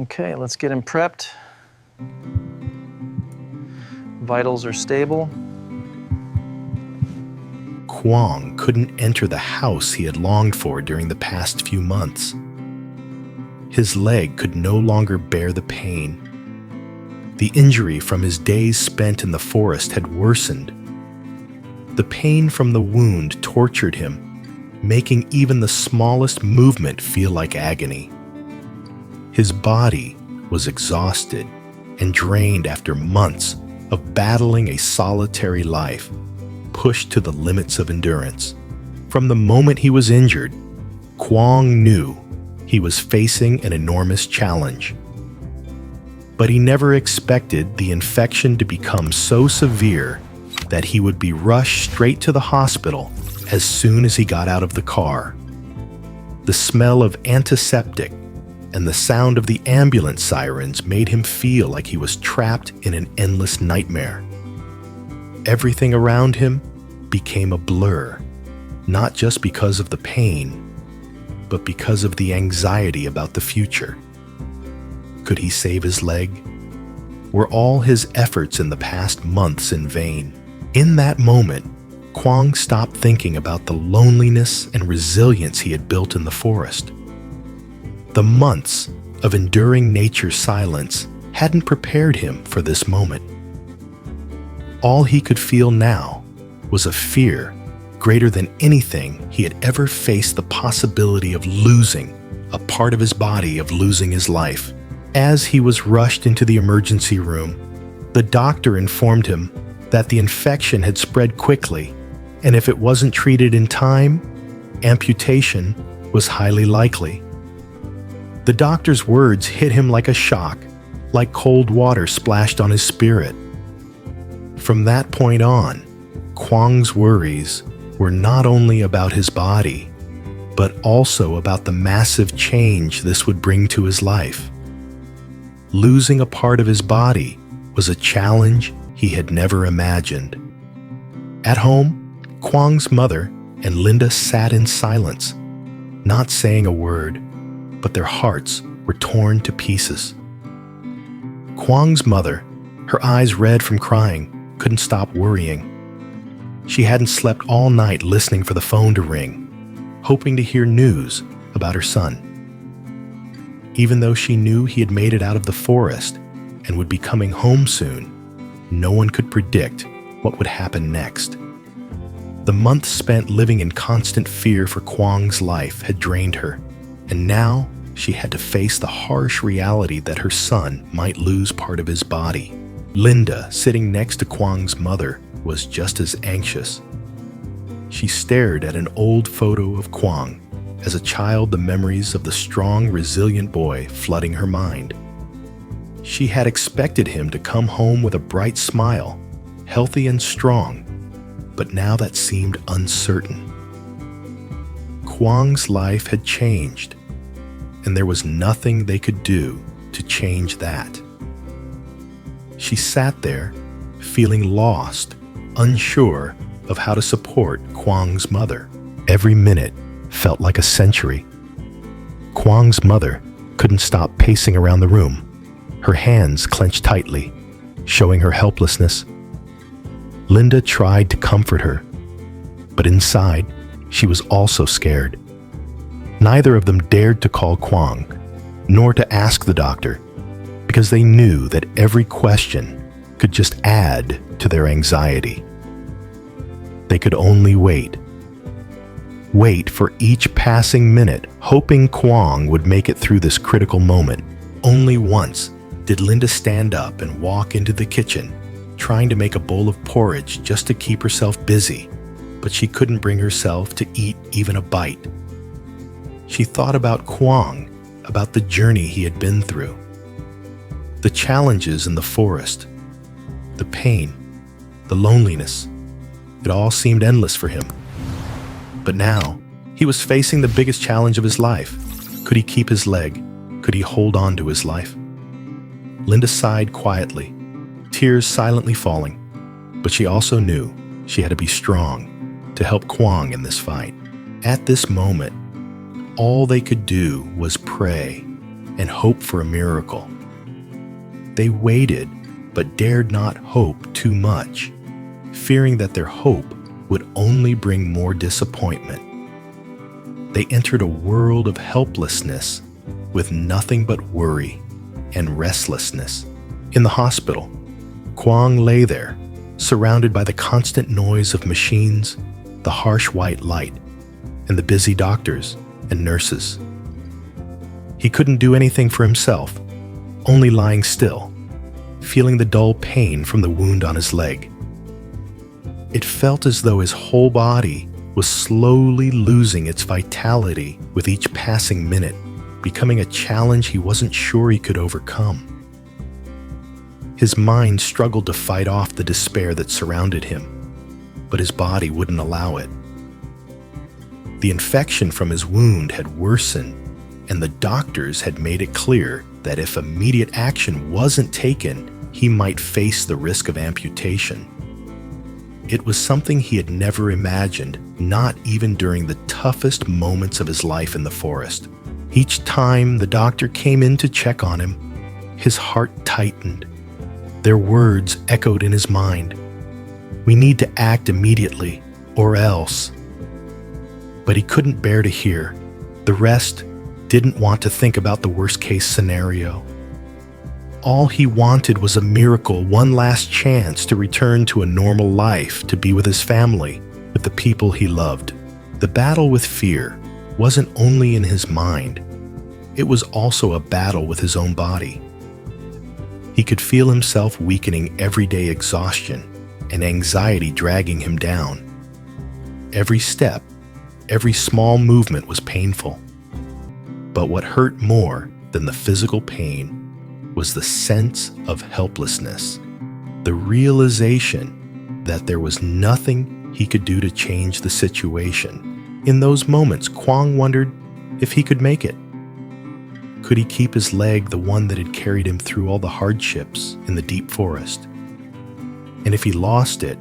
Okay, let's get him prepped. Vitals are stable. Quang couldn't enter the house he had longed for during the past few months. His leg could no longer bear the pain. The injury from his days spent in the forest had worsened. The pain from the wound tortured him, making even the smallest movement feel like agony. His body was exhausted and drained after months of battling a solitary life, pushed to the limits of endurance. From the moment he was injured, Quang knew he was facing an enormous challenge. But he never expected the infection to become so severe that he would be rushed straight to the hospital as soon as he got out of the car. The smell of antiseptic and the sound of the ambulance sirens made him feel like he was trapped in an endless nightmare. Everything around him became a blur, not just because of the pain, but because of the anxiety about the future. Could he save his leg? Were all his efforts in the past months in vain? In that moment, Quang stopped thinking about the loneliness and resilience he had built in the forest. The months of enduring nature's silence hadn't prepared him for this moment. All he could feel now was a fear greater than anything he had ever faced, the possibility of losing a part of his body, of losing his life. As he was rushed into the emergency room, the doctor informed him that the infection had spread quickly, and if it wasn't treated in time, amputation was highly likely. The doctor's words hit him like a shock, like cold water splashed on his spirit. From that point on, Quang's worries were not only about his body, but also about the massive change this would bring to his life. Losing a part of his body was a challenge he had never imagined. At home, Quang's mother and Linda sat in silence, not saying a word, but their hearts were torn to pieces. Quang's mother, her eyes red from crying, couldn't stop worrying. She hadn't slept all night listening for the phone to ring, hoping to hear news about her son. Even though she knew he had made it out of the forest and would be coming home soon, no one could predict what would happen next. The months spent living in constant fear for Quang's life had drained her, and now she had to face the harsh reality that her son might lose part of his body. Linda, sitting next to Quang's mother, was just as anxious. She stared at an old photo of Quang. As a child, the memories of the strong, resilient boy flooding her mind. She had expected him to come home with a bright smile, healthy and strong, but now that seemed uncertain. Quang's life had changed, and there was nothing they could do to change that. She sat there, feeling lost, unsure of how to support Quang's mother. Every minute felt like a century. Quang's mother couldn't stop pacing around the room, her hands clenched tightly, showing her helplessness. Linda tried to comfort her, but inside, she was also scared. Neither of them dared to call Quang, nor to ask the doctor, because they knew that every question could just add to their anxiety. They could only wait. Wait for each passing minute, hoping Quang would make it through this critical moment. Only once did Linda stand up and walk into the kitchen, trying to make a bowl of porridge just to keep herself busy, but she couldn't bring herself to eat even a bite. She thought about Quang, about the journey he had been through, the challenges in the forest, the pain, the loneliness. It all seemed endless for him. But now, he was facing the biggest challenge of his life. Could he keep his leg? Could he hold on to his life? Linda sighed quietly, tears silently falling, but she also knew she had to be strong to help Quang in this fight. At this moment, all they could do was pray and hope for a miracle. They waited, but dared not hope too much, fearing that their hope would only bring more disappointment. They entered a world of helplessness with nothing but worry and restlessness. In the hospital, Quang lay there, surrounded by the constant noise of machines, the harsh white light, and the busy doctors and nurses. He couldn't do anything for himself, only lying still, feeling the dull pain from the wound on his leg. It felt as though his whole body was slowly losing its vitality with each passing minute, becoming a challenge he wasn't sure he could overcome. His mind struggled to fight off the despair that surrounded him, but his body wouldn't allow it. The infection from his wound had worsened, and the doctors had made it clear that if immediate action wasn't taken, he might face the risk of amputation. It was something he had never imagined, not even during the toughest moments of his life in the forest. Each time the doctor came in to check on him, his heart tightened. Their words echoed in his mind. "We need to act immediately, or else." But he couldn't bear to hear. The rest didn't want to think about the worst-case scenario. All he wanted was a miracle, one last chance to return to a normal life, to be with his family, with the people he loved. The battle with fear wasn't only in his mind, it was also a battle with his own body. He could feel himself weakening, everyday exhaustion and anxiety dragging him down. Every step, every small movement was painful. But what hurt more than the physical pain was the sense of helplessness, the realization that there was nothing he could do to change the situation. In those moments, Quang wondered if he could make it. Could he keep his leg, the one that had carried him through all the hardships in the deep forest? And if he lost it,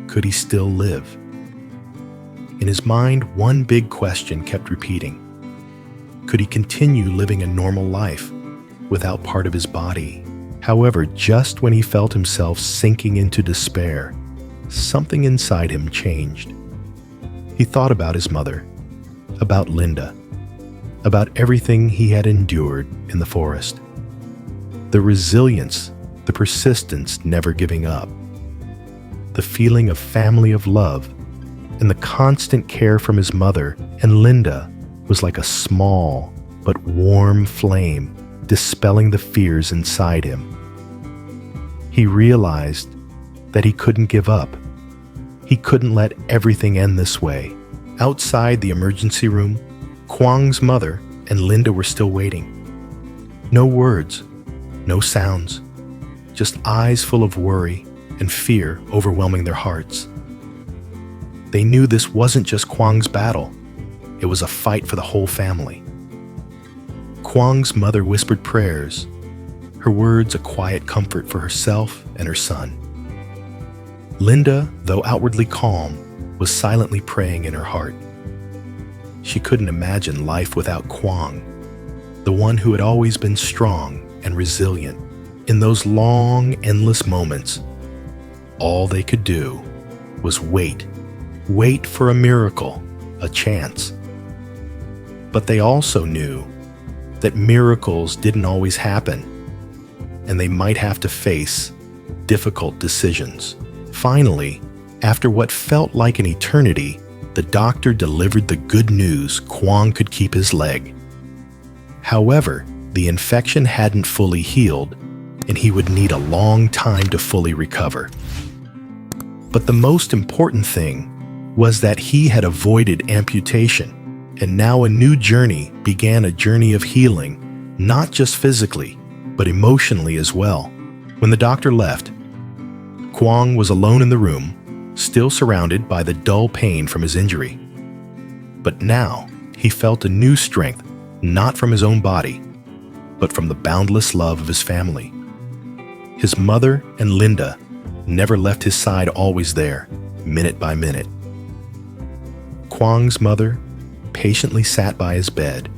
could he still live? In his mind, one big question kept repeating. Could he continue living a normal life without part of his body? However, just when he felt himself sinking into despair, something inside him changed. He thought about his mother, about Linda, about everything he had endured in the forest. The resilience, the persistence, never giving up. The feeling of family, of love, and the constant care from his mother and Linda was like a small but warm flame, dispelling the fears inside him. He realized that he couldn't give up. He couldn't let everything end this way. Outside the emergency room, Quang's mother and Linda were still waiting. No words, no sounds, just eyes full of worry and fear overwhelming their hearts. They knew this wasn't just Quang's battle. It was a fight for the whole family. Quang's mother whispered prayers, her words a quiet comfort for herself and her son. Linda, though outwardly calm, was silently praying in her heart. She couldn't imagine life without Quang, the one who had always been strong and resilient. In those long, endless moments, all they could do was wait for a miracle, a chance. But they also knew that miracles didn't always happen, and they might have to face difficult decisions. Finally, after what felt like an eternity, the doctor delivered the good news: Quang could keep his leg. However, the infection hadn't fully healed, and he would need a long time to fully recover. But the most important thing was that he had avoided amputation, and now a new journey began, a journey of healing, not just physically, but emotionally as well. When the doctor left, Quang was alone in the room, still surrounded by the dull pain from his injury. But now he felt a new strength, not from his own body, but from the boundless love of his family. His mother and Linda never left his side, always there, minute by minute. Quang's mother patiently sat by his bed,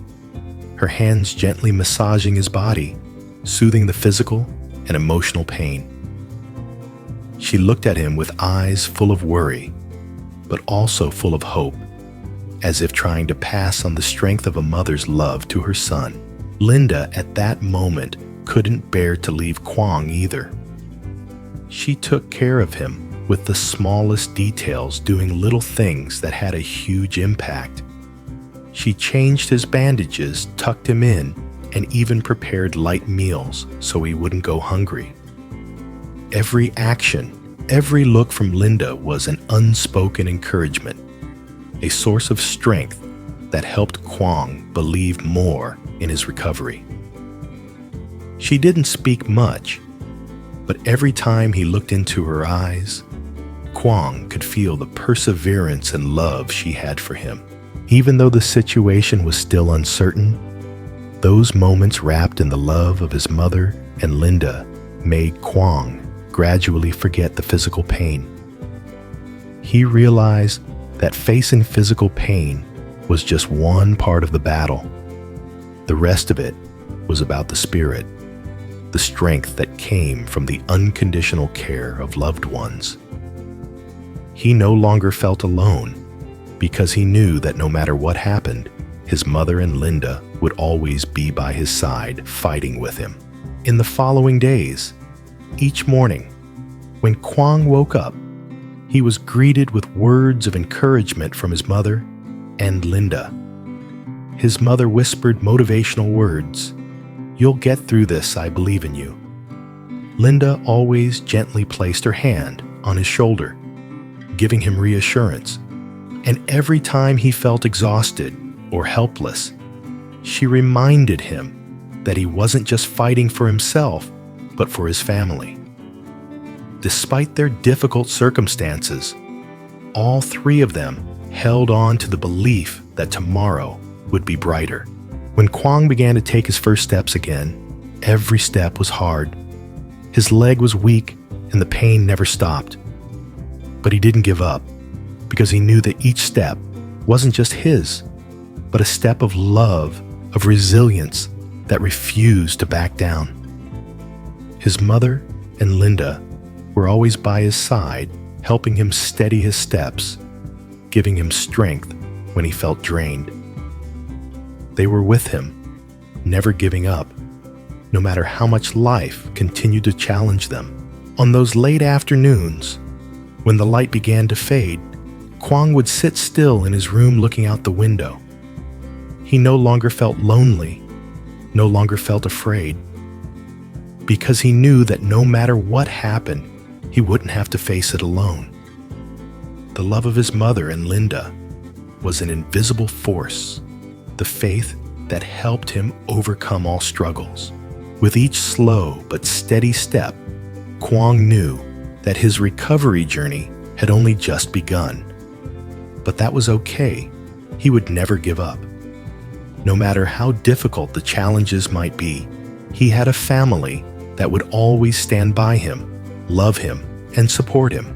her hands gently massaging his body, soothing the physical and emotional pain. She looked at him with eyes full of worry, but also full of hope, as if trying to pass on the strength of a mother's love to her son. Linda, at that moment, couldn't bear to leave Quang either. She took care of him with the smallest details, doing little things that had a huge impact. She changed his bandages, tucked him in, and even prepared light meals so he wouldn't go hungry. Every action, every look from Linda was an unspoken encouragement, a source of strength that helped Quang believe more in his recovery. She didn't speak much, but every time he looked into her eyes, Quang could feel the perseverance and love she had for him. Even though the situation was still uncertain, those moments wrapped in the love of his mother and Linda made Quang gradually forget the physical pain. He realized that facing physical pain was just one part of the battle. The rest of it was about the spirit, the strength that came from the unconditional care of loved ones. He no longer felt alone because he knew that no matter what happened, his mother and Linda would always be by his side, fighting with him. In the following days, each morning, when Quang woke up, he was greeted with words of encouragement from his mother and Linda. His mother whispered motivational words, "You'll get through this, I believe in you." Linda always gently placed her hand on his shoulder, giving him reassurance. And every time he felt exhausted or helpless, she reminded him that he wasn't just fighting for himself, but for his family. Despite their difficult circumstances, all three of them held on to the belief that tomorrow would be brighter. When Quang began to take his first steps again, every step was hard. His leg was weak and the pain never stopped. But he didn't give up, because he knew that each step wasn't just his, but a step of love, of resilience that refused to back down. His mother and Linda were always by his side, helping him steady his steps, giving him strength when he felt drained. They were with him, never giving up, no matter how much life continued to challenge them. On those late afternoons, when the light began to fade, Quang would sit still in his room looking out the window. He no longer felt lonely, no longer felt afraid, because he knew that no matter what happened, he wouldn't have to face it alone. The love of his mother and Linda was an invisible force, the faith that helped him overcome all struggles. With each slow but steady step, Quang knew that his recovery journey had only just begun. But that was okay. He would never give up. No matter how difficult the challenges might be, he had a family that would always stand by him, love him, and support him.